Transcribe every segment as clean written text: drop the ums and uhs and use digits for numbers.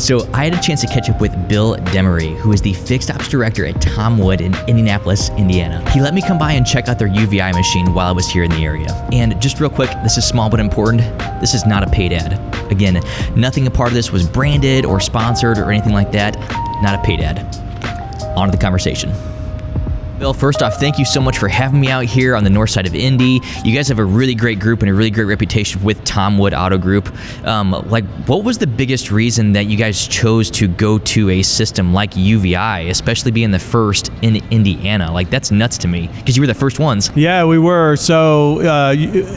So I had a chance to catch up with Bill Demaree, who is the fixed ops director at Tom Wood in Indianapolis, Indiana. He let me come by and check out their UVeye machine while I was here in the area. And just real quick, this is small but important. This is not a paid ad. Again, nothing a part of this was branded or sponsored or anything like that. Not a paid ad. On to the conversation. Bill, first off, thank you so much for having me out here on the north side of Indy. You guys have a really great group and a really great reputation with Tom Wood Auto Group. What was the biggest reason that you guys chose to go to a system like UVeye, especially being the first in Indiana? Like, that's nuts to me, because you were the first ones. Yeah, we were. So,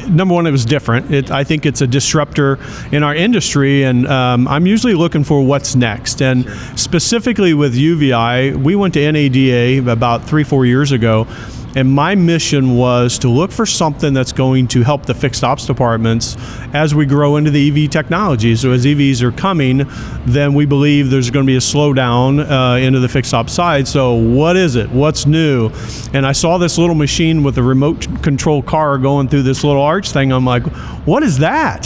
number one, it was different. I think it's a disruptor in our industry, and I'm usually looking for what's next. And specifically with UVeye, we went to NADA about 3-4 years ago, and my mission was to look for something that's going to help the fixed ops departments as we grow into the EV technology. So as EVs are coming, then we believe there's going to be a slowdown into the fixed ops side. So what is it? What's new? And I saw this little machine with a remote control car going through this little arch thing. I'm like, what is that?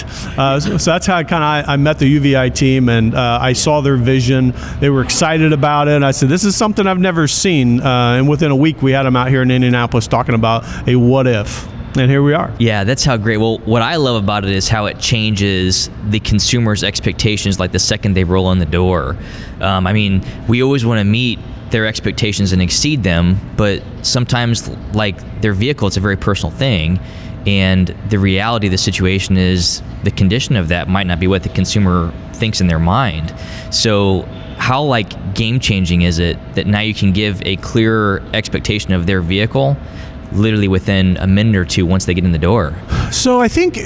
So that's how I met the UVeye team, and I saw their vision. They were excited about it. I said, this is something I've never seen. And within a week, we had them out here in Indianapolis talking about a what if. And here we are. Yeah, that's how great. Well, what I love about it is how it changes the consumer's expectations like the second they roll in the door. We always want to meet their expectations and exceed them, but sometimes, like their vehicle, it's a very personal thing. And the reality of the situation is the condition of that might not be what the consumer thinks in their mind. So how game-changing is it that now you can give a clearer expectation of their vehicle literally within a minute or two once they get in the door? So I think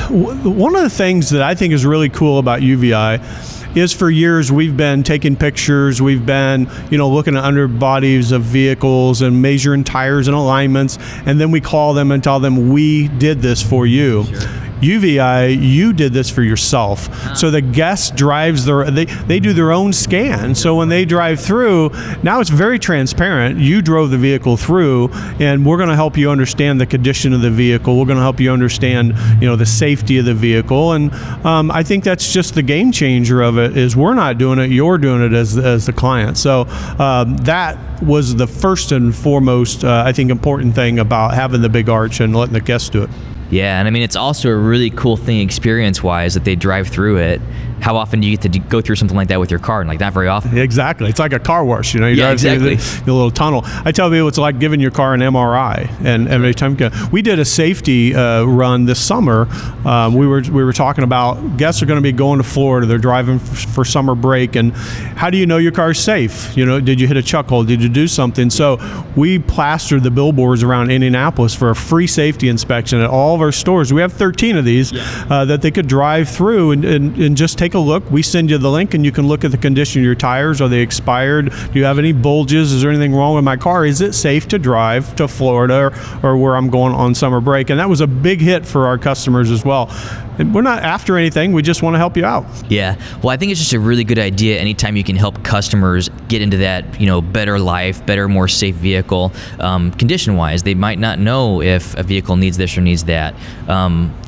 one of the things that I think is really cool about UVeye is for years we've been taking pictures, we've been looking at underbodies of vehicles and measuring tires and alignments, and then we call them and tell them we did this for you. Sure. UVeye, you did this for yourself. So the guest drives they do their own scan. So when they drive through, now it's very transparent. You drove the vehicle through, and we're going to help you understand the condition of the vehicle. We're going to help you understand, the safety of the vehicle. And I think that's just the game changer of it, is we're not doing it, you're doing it as the client. So that was the first and foremost, I think, important thing about having the big arch and letting the guests do it. Yeah, and it's also a really cool thing experience-wise that they drive through it. How often do you get to go through something like that with your car? And not very often. Exactly. It's like a car wash. You drive exactly. through the little tunnel. I tell people it's like giving your car an MRI. And every time we did a safety run this summer, we were talking about guests are going to be going to Florida. They're driving for summer break, and how do you know your car's safe? Did you hit a chuck hole? Did you do something? So we plastered the billboards around Indianapolis for a free safety inspection at all of our stores. We have 13 of these that they could drive through and just take a look. We send you the link, and you can look at the condition of your tires. Are they expired? Do you have any bulges? Is there anything wrong with my car? Is it safe to drive to Florida or where I'm going on summer break? And that was a big hit for our customers as well. And we're not after anything. We just want to help you out. Yeah. Well, I think it's just a really good idea anytime you can help customers get into that, better life, better, more safe vehicle. Condition-wise, they might not know if a vehicle needs this or needs that.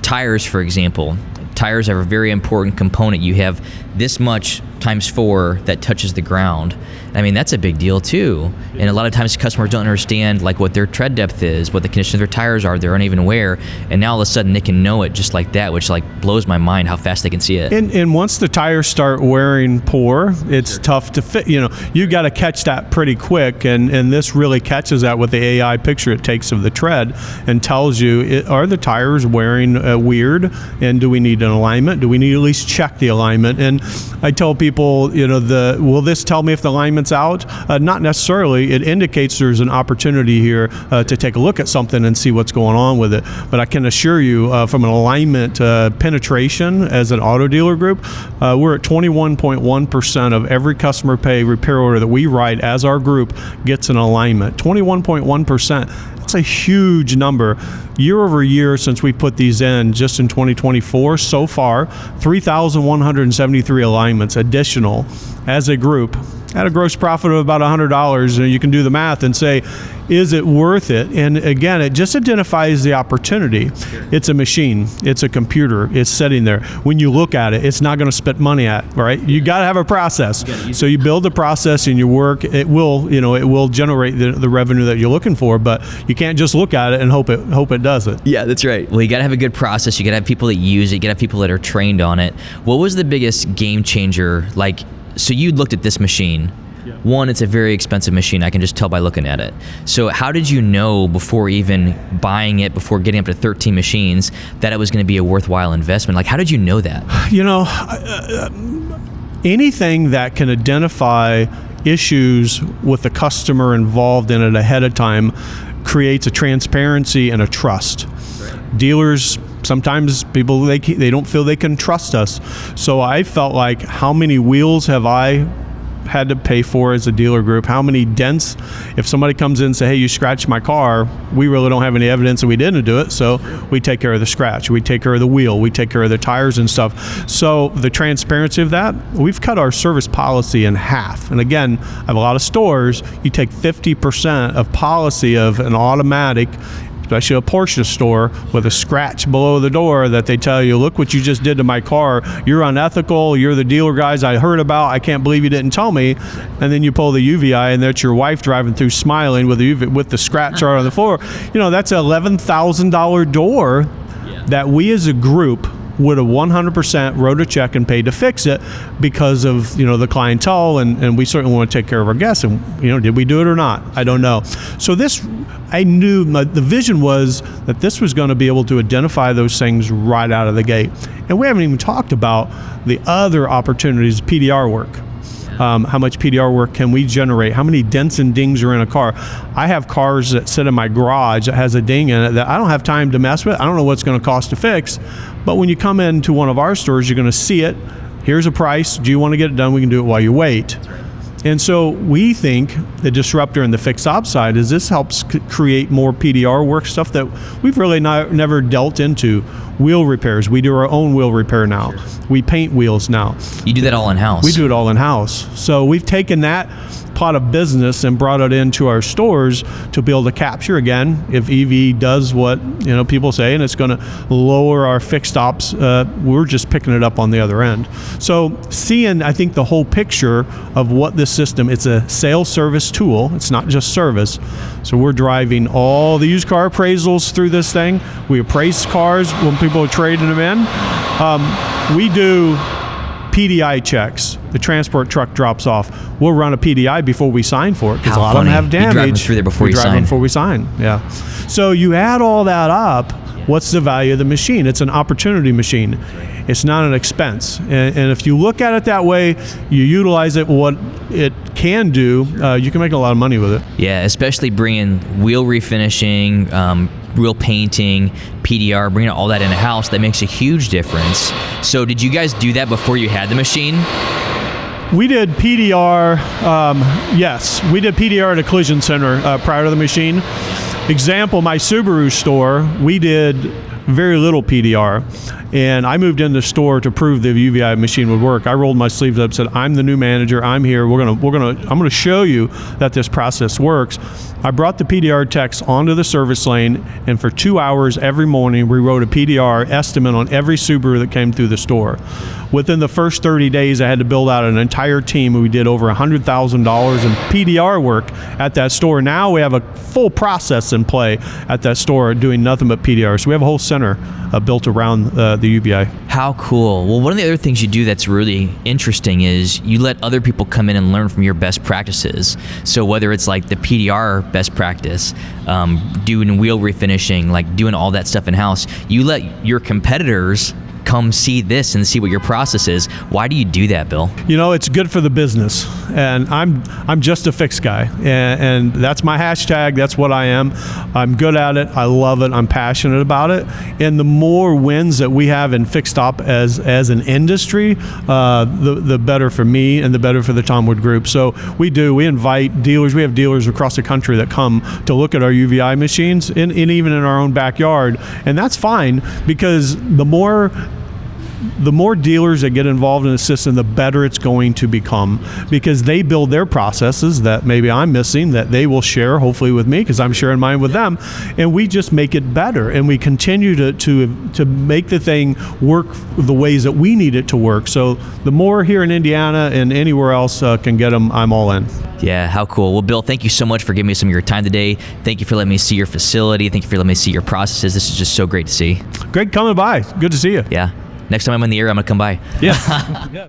Tires, for example. Tires are a very important component. You have this much times 4 that touches the ground. That's a big deal too. And a lot of times customers don't understand what their tread depth is, what the condition of their tires are. They're uneven aware, and now all of a sudden they can know it just like that, which blows my mind how fast they can see it. And once the tires start wearing poor, it's tough to fit. You got to catch that pretty quick, and this really catches that with the AI picture it takes of the tread and tells you, are the tires wearing weird, and do we need an alignment? Do we need to at least check the alignment? And I tell people, will this tell me if the alignment's out? Not necessarily. It indicates there's an opportunity here to take a look at something and see what's going on with it. But I can assure you, from an alignment penetration as an auto dealer group, we're at 21.1% of every customer pay repair order that we write as our group gets an alignment. 21.1%. That's a huge number. Year over year since we put these in, just in 2024, so far, 3,173 alignments additional as a group at a gross profit of about $100, and you can do the math and say, is it worth it? And again, it just identifies the opportunity. It's a machine, it's a computer, it's sitting there. When you look at it, it's not going to spit money at, right? You got to have a process. So you build the process in your work, it will generate the revenue that you're looking for, but you can't just look at it and hope it does it. Yeah, that's right. Well, you got to have a good process. You got to have people that use it. You got to have people that are trained on it. What was the biggest game changer? Like, so you looked at this machine. One, it's a very expensive machine. I can just tell by looking at it. So how did you know before even buying it, before getting up to 13 machines, that it was going to be a worthwhile investment? Like, how did you know that? Anything that can identify issues with the customer involved in it ahead of time creates a transparency and a trust. Right. Dealers, sometimes people, they don't feel they can trust us. So I felt like, how many wheels have I had to pay for as a dealer group? How many dents? If somebody comes in and say, hey, you scratched my car, we really don't have any evidence that we didn't do it, so we take care of the scratch, we take care of the wheel, we take care of the tires and stuff. So the transparency of that, we've cut our service policy in half. And again, I have a lot of stores, you take 50% of policy of an automatic, especially a Porsche store, with a scratch below the door that they tell you, look what you just did to my car. You're unethical. You're the dealer guys I heard about. I can't believe you didn't tell me. And then you pull the UVeye, and that's your wife driving through smiling with the scratch right on the floor. That's an $11,000 door that we as a group would have 100% wrote a check and paid to fix it because of the clientele, and we certainly want to take care of our guests. And did we do it or not? I don't know. So I knew the vision was that this was going to be able to identify those things right out of the gate. And we haven't even talked about the other opportunities, PDR work. How much PDR work can we generate? How many dents and dings are in a car? I have cars that sit in my garage that has a ding in it that I don't have time to mess with. I don't know what's going to cost to fix. But when you come into one of our stores, you're going to see it. Here's a price. Do you want to get it done? We can do it while you wait. And so we think the disruptor in the fixed op side is this helps create more PDR work, stuff that we've really never dealt into. Wheel repairs. We do our own wheel repair now. We paint wheels now. You do that all in-house? We do it all in-house. So we've taken that pot of business and brought it into our stores to be able to capture, again, if EV does what people say, and it's going to lower our fixed ops, we're just picking it up on the other end. So seeing, I think, the whole picture of what this system, it's a sales service tool. It's not just service. So we're driving all the used car appraisals through this thing. We appraise cars when people are trading them in. We do PDI checks. The transport truck drops off. We'll run a PDI before we sign for it, because a lot of them have damage. You drive them through there before you sign. We drive them before we sign. Yeah. So you add all that up. What's the value of the machine? It's an opportunity machine. It's not an expense. And if you look at it that way, you utilize it, what it can do, you can make a lot of money with it. Yeah, especially bringing wheel refinishing, wheel painting, PDR, bringing all that in a house, that makes a huge difference. So did you guys do that before you had the machine? We did PDR, yes. We did PDR at a collision center prior to the machine. Example, my Subaru store, we did very little PDR. And I moved in the store to prove the UVeye machine would work. I rolled my sleeves up, said, I'm the new manager, I'm here, I'm gonna show you that this process works. I brought the PDR techs onto the service lane, and for 2 hours every morning, we wrote a PDR estimate on every Subaru that came through the store. Within the first 30 days, I had to build out an entire team. We did over $100,000 in PDR work at that store. Now we have a full process in play at that store doing nothing but PDR. So we have a whole center built around the UVeye. How cool. Well, one of the other things you do that's really interesting is you let other people come in and learn from your best practices. So whether it's like the PDR best practice, doing wheel refinishing, like doing all that stuff in-house, you let your competitors come see this and see what your process is. Why do you do that, Bill? It's good for the business, and I'm just a fix guy, and that's my hashtag. That's what I am. I'm good at it. I love it. I'm passionate about it. And the more wins that we have in fixed op as an industry, the better for me and the better for the Tom Wood Group. So we invite dealers. We have dealers across the country that come to look at our UVeye machines, and even in our own backyard, and that's fine, because the more the more dealers that get involved in the system, the better it's going to become, because they build their processes that maybe I'm missing that they will share hopefully with me, because I'm sharing mine with them, and we just make it better, and we continue to make the thing work the ways that we need it to work. So the more here in Indiana and anywhere else can get them, I'm all in. Yeah, how cool. Well, Bill, thank you so much for giving me some of your time today. Thank you for letting me see your facility. Thank you for letting me see your processes. This is just so great to see. Great coming by. Good to see you. Yeah. Next time I'm in the area, I'm going to come by. Yeah.